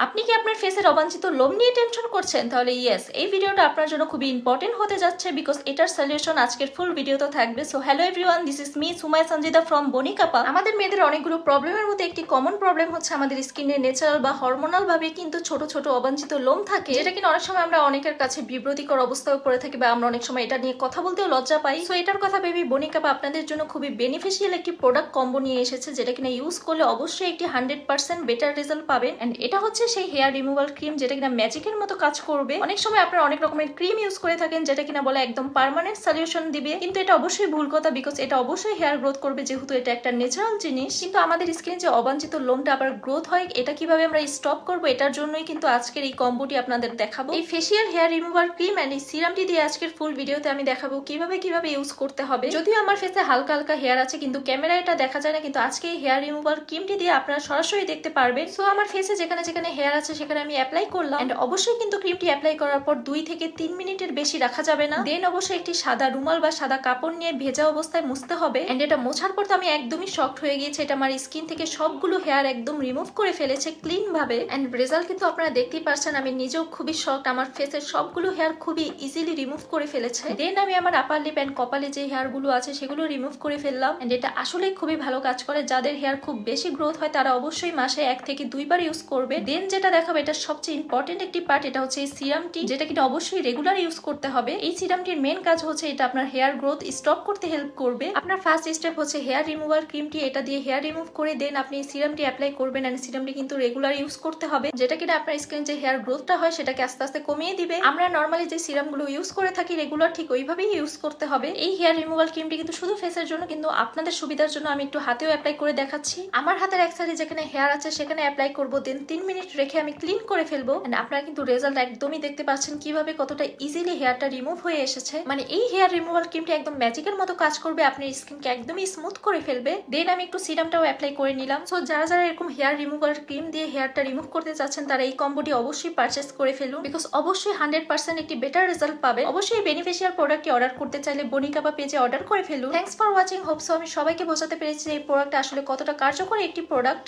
আপনি কি আপনার ফেসের অবাঞ্ছিত লোম নিয়ে টেনশন করছেন? তাহলে ইয়েস, এই ভিডিওটা আপনার জন্য খুবই ইম্পর্টেন্ট হতে যাচ্ছে বিকজ এটার সলিউশন আজকের ফুল ভিডিওতে থাকবে। So hello everyone, this is me Sumaiya Sanjida from Banikapa. আমাদের মেয়েদের অনেকগুলো প্রবলেমের মধ্যে একটি কমন প্রবলেম হচ্ছে আমাদের স্কিনের ন্যাচারাল বা হরমোনাল ভাবে কিন্তু ছোট ছোট অবাঞ্ছিত লোম থাকে, যেটা কিনা অনেক সময় আমরা অনেকের কাছে বিব্রতিকর অবস্থায় পড়ে থাকি বা আমরা অনেক সময় এটা নিয়ে কথা বলতেও লজ্জা পাই। সো এটার কথা ভেবে বনিকাপা আপনাদের জন্য খুবই বেনিফিশিয়াল একটি প্রোডাক্ট কম্বো নিয়ে এসেছে, যেটা কিনা ইউজ করলে অবশ্যই একটি 100% বেটার রেজাল্ট পাবেন। এন্ড এটা হচ্ছে সেই হেয়ার রিমুভাল ক্রিম যেটা কিনা ম্যাজিকের মতো কাজ করবে। অনেক সময় আপনারা অনেক রকমের ক্রিম ইউজ করে থাকেন যেটা কিনা বলে একদম পার্মানেন্ট সলিউশন দিবে, কিন্তু এটা অবশ্যই ভুল কথা বিকজ এটা অবশ্যই হেয়ার গ্রোথ করবে, যেহেতু এটা একটা ন্যাচারাল জিনিস। কিন্তু আমাদের স্কিনে যে অবাঞ্ছিত লোমটা আবার গ্রোথ হয়, এটা কিভাবে আমরা স্টপ করবো, এটার জন্যই কিন্তু আজকের এই কম্বোটি আপনাদের দেখাবো। এই facial hair remover cream and এই সিরামটি দিয়ে আজকের ফুল ভিডিওতে আমি দেখাবো কিভাবে ইউজ করতে হবে। যদিও আমার ফেসে হালকা হালকা হেয়ার আছে কিন্তু ক্যামেরায় এটা দেখা যায় না, কিন্তু আজকে এই হেয়ার রিমুভার ক্রিমটি দিয়ে আপনারা সরাসরি দেখতে পারবেন। সো আমার ফেসে যেখানে যেখানে হেয়ার আছে সেখানে আমি অ্যাপ্লাই করলাম। এন্ড অবশ্যই কিন্তু ক্রিমটি অ্যাপ্লাই করার পর 2 থেকে 3 মিনিটের বেশি রাখা যাবে না। দেন অবশ্যই একটি সাদা রুমাল বা সাদা কাপড় নিয়ে ভেজা অবস্থায় মুছতে হবে। এন্ড এটা মোছার পর তো আমি একদমই শক্ট হয়ে গিয়েছে, এটা আমার স্কিন থেকে সবগুলো হেয়ার একদম রিমুভ করে ফেলেছে ক্লিন ভাবে। এন্ড রেজাল্ট কিন্তু আপনারা দেখতেই পাচ্ছেন, আমি নিজেও খুবই শক্ট, আমার ফেসের সবগুলো হেয়ার খুবই ইজিলি রিমুভ করে ফেলেছে। দেন আমি আমার আপার লিপ এন্ড কপালে যে হেয়ার গুলো আছে সেগুলো রিমুভ করে ফেললাম। এন্ড এটা আসলে খুবই ভালো কাজ করে। যাদের হেয়ার খুব বেশি গ্রোথ হয় তারা অবশ্যই মাসে 1 থেকে 2 বার ইউজ করবে। দেন যেটা দেখাবো এটা সবচেয়ে ইম্পর্টেন্ট একটি পার্ট, এটা হচ্ছে এই সিরামটি, যেটা কিন্তু অবশ্যই রেগুলার ইউজ করতে হবে। এই সিরামটির মেন কাজ হচ্ছে এটা আপনার হেয়ার গ্রোথ স্টপ করতে হেল্প করবে। আপনার ফার্স্ট স্টেপ হচ্ছে হেয়ার রিমুভার ক্রিমটি, এটা দিয়ে হেয়ার রিমুভ করে দেন আপনি সিরামটি অ্যাপ্লাই করবেন। এন্ড সিরামটি কিন্তু রেগুলার ইউজ করতে হবে, যেটা কিনা আপনার স্কিন যে হেয়ার গ্রোথটা হয় সেটাকে আস্তে আস্তে কমিয়ে দিবে। আমরা নর্মালি যে সিরামগুলো ইউজ করে থাকি রেগুলার ঠিক ওইভাবেই ইউজ করতে হবে। এই হেয়ার রিমুভাল ক্রিমটি কিন্তু শুধু ফেসের জন্য, কিন্তু আপনাদের সুবিধার জন্য আমি একটু হাতেও অ্যাপ্লাই করে দেখাচ্ছি। আমার হাতের এক সাইডে যেখানে হেয়ার আছে সেখানে অ্যাপ্লাই করবো, দেন 3 মিনিট রেখে আমি ক্লিন করে ফেলবো। এন্ড আপনারা কিন্তু রেজাল্ট একদমই দেখতে পাচ্ছেন কিভাবে কতটা ইজিলি হেয়ারটা রিমুভ হয়ে এসেছে। মানে এই হেয়ার রিমুভাল ক্রিমটি একদম ম্যাজিকের মতো কাজ করবে, আপনার স্কিনকে একদমই স্মুথ করে ফেলবে। দেন আমি একটু সিরামটাও অ্যাপ্লাই করে নিলাম। সো যারা যারা এরকম হেয়ার রিমুভাল ক্রিম দিয়ে হেয়ারটা রিমুভ করতে চাচ্ছেন তারা এই কম্বোটি অবশ্যই পারচেস করে ফেলুন, বিকজ অবশ্যই 100% একটি বেটার রেজাল্ট পাবে। অবশ্যই বেনিফিশিয়াল প্রোডাক্টটি অর্ডার করতে চাইলে বনিকাপা পেজে অর্ডার করে ফেলুন। Thanks for watching. Hope so আমি সবাইকে বোঝাতে পেরেছি এই প্রোডাক্টটা আসলে কতটা কার্যকরী একটি প্রোডাক্ট।